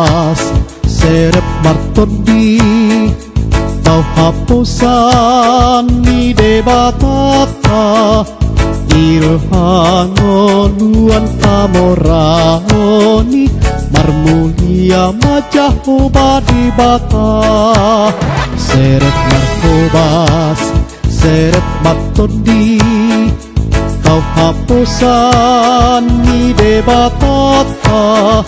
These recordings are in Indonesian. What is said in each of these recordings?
Marhobas Serep martodi Tau hapusan ni debatata Ilhangonuan kamorahoni Marmulia majahoba di bata Serep Marhobas Serep martodi Tau hapusan ni debatata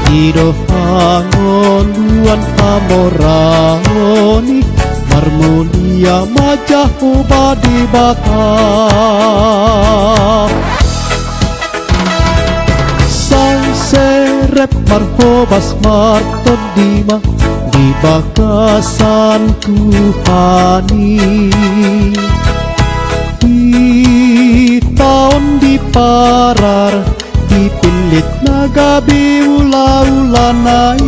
Ilhangonuan kamorahoni Marmulia majahoba di bata Sang serep Marhobas martodima Di bakasan Tuhani Di tahun di parar Dipilit nagabi ula-ulanai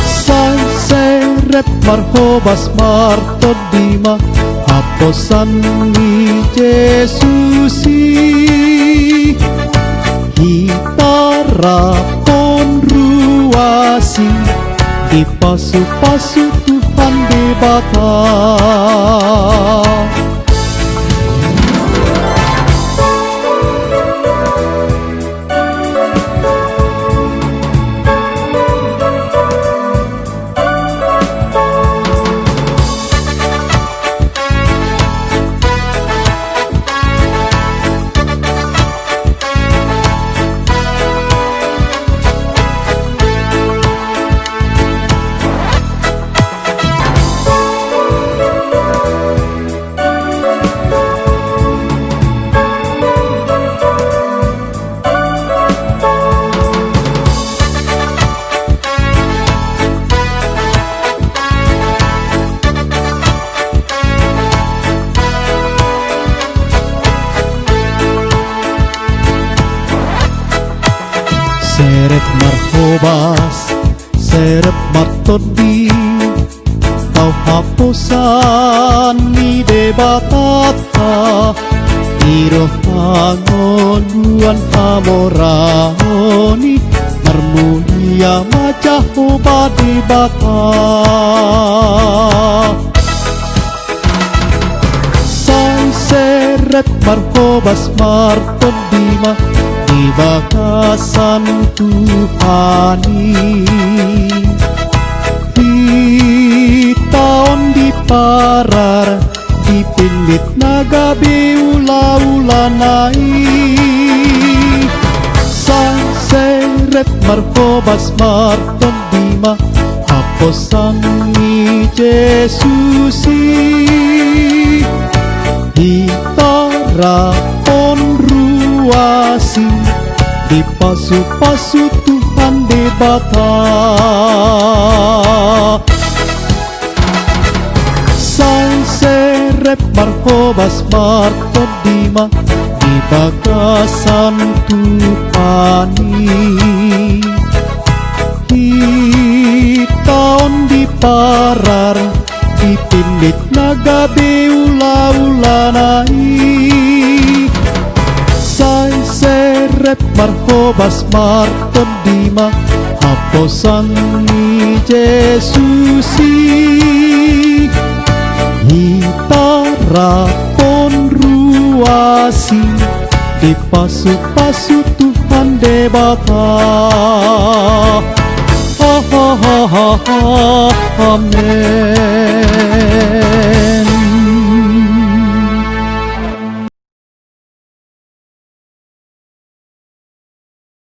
Sang serep Marhobas martodima Haposan ni Jesusi Hitara konruasi Dipasu-pasu Tuhan di bata Serep Marhobas Serep martodi Tau hapusan ni debatata Irohangonuan kamorahoni Marmulia majahoba di bata Sang serep Marhobas martodima Di bakasan Tuhani Di tahun di parar Dipilit nagabi ula-ulanai Sang serep Marhobas martodima Haposan ni Jesusi Hitara konruasi Dipasu-pasu Tuhan di bata Sang serep Marhobas martodima Di bakasan Tuhani Di tahun di parar Dipilit nagabi ula-ulanai Sang serep Marhobas martodima Haposan ni Jesusi Hitara konruasi Dipasu-pasu Tuhan di bata Amen